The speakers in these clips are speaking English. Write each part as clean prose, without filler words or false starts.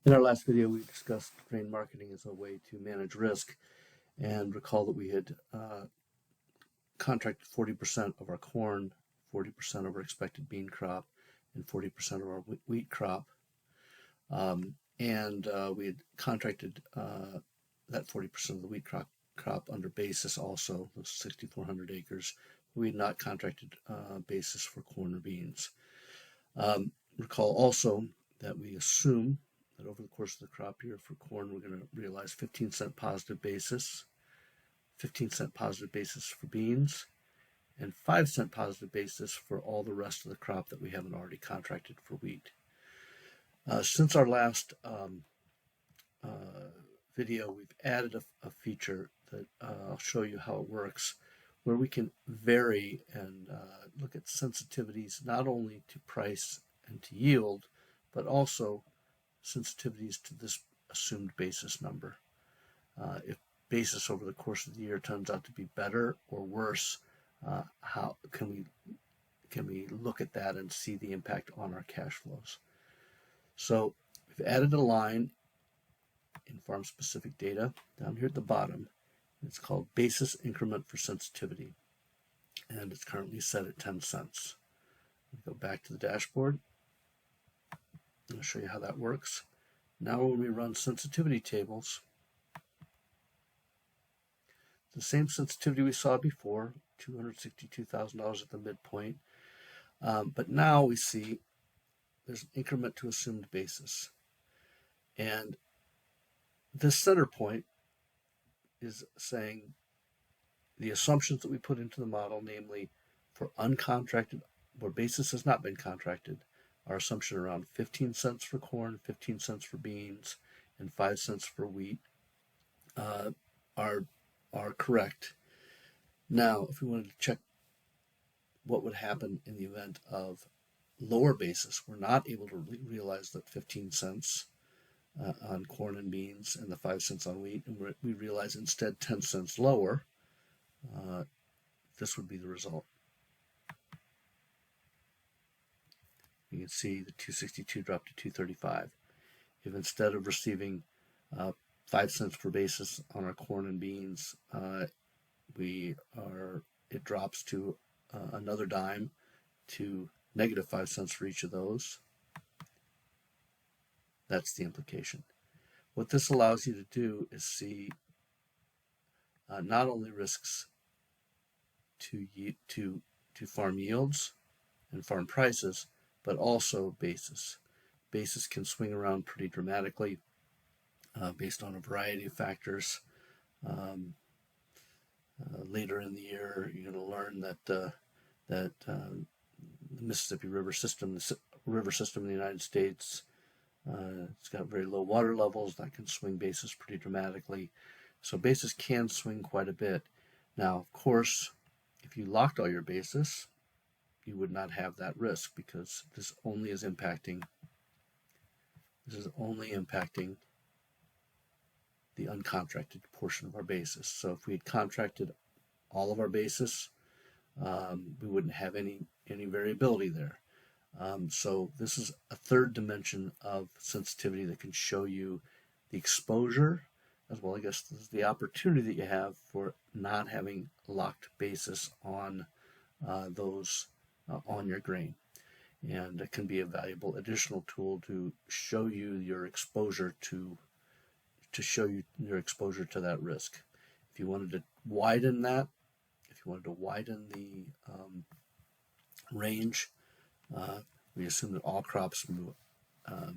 In our last video, we discussed grain marketing as a way to manage risk, and recall that we had contracted 40% of our corn, 40% of our expected bean crop, and 40% of our wheat crop. We had contracted that 40% of the wheat crop under basis also, those 6,400 acres. We had not contracted basis for corn or beans. Recall also that we assume that over the course of the crop year for corn, we're going to realize 15-cent positive basis, 15-cent positive basis for beans, and 5-cent positive basis for all the rest of the crop that we haven't already contracted for wheat. Since our last video, we've added a feature that I'll show you how it works, where we can vary and look at sensitivities not only to price and to yield, but also sensitivities to this assumed basis number. If basis over the course of the year turns out to be better or worse, how can we look at that and see the impact on our cash flows? So we've added a line in farm specific data down here at the bottom. It's called basis increment for sensitivity, and it's currently set at 10 cents. Go back to the dashboard. I'll show you how that works. Now when we run sensitivity tables, the same sensitivity we saw before, $262,000 at the midpoint, but now we see there's an increment to assumed basis. And this center point is saying the assumptions that we put into the model, namely for uncontracted, where basis has not been contracted, our assumption around 15 cents for corn, 15 cents for beans, and 5 cents for wheat are correct. Now, if we wanted to check what would happen in the event of lower basis, we're not able to realize that 15 cents on corn and beans and the 5 cents on wheat, and we realize instead 10 cents lower, this would be the result. You can see the 262 dropped to 235. If instead of receiving 5 cents per basis on our corn and beans, it drops to another dime to negative 5 cents for each of those. That's the implication. What this allows you to do is see not only risks to farm yields and farm prices, but also basis. Basis can swing around pretty dramatically based on a variety of factors. Later in the year, you're going to learn that the Mississippi River system, the river system in the United States, it's got very low water levels that can swing basis pretty dramatically. So basis can swing quite a bit. Now, of course, if you locked all your basis, you would not have that risk, because this only is impacting the uncontracted portion of our basis. So if we had contracted all of our basis, we wouldn't have any variability there. So this is a third dimension of sensitivity that can show you the exposure, as well, I guess, this is the opportunity that you have for not having locked basis on on your grain. And it can be a valuable additional tool to show you your exposure to that risk. If you wanted to widen that, if you wanted to widen the range, we assume that all crops move.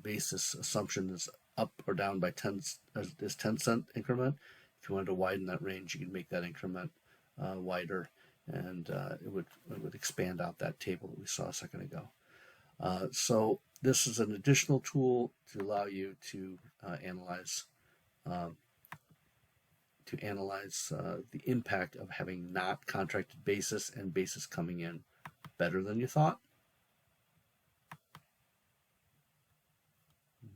Basis assumption is up or down by 10 cent increment. If you wanted to widen that range, you could make that increment wider, and it would expand out that table that we saw a second ago. So this is an additional tool to allow you to analyze the impact of having not contracted basis and basis coming in better than you thought.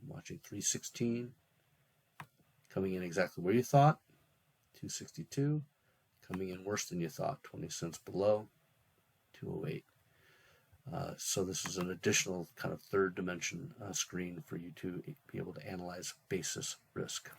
Watching 316 coming in exactly where you thought, 262 coming in worse than you thought, 20 cents below, 208. So this is an additional kind of third dimension screen for you to be able to analyze basis risk.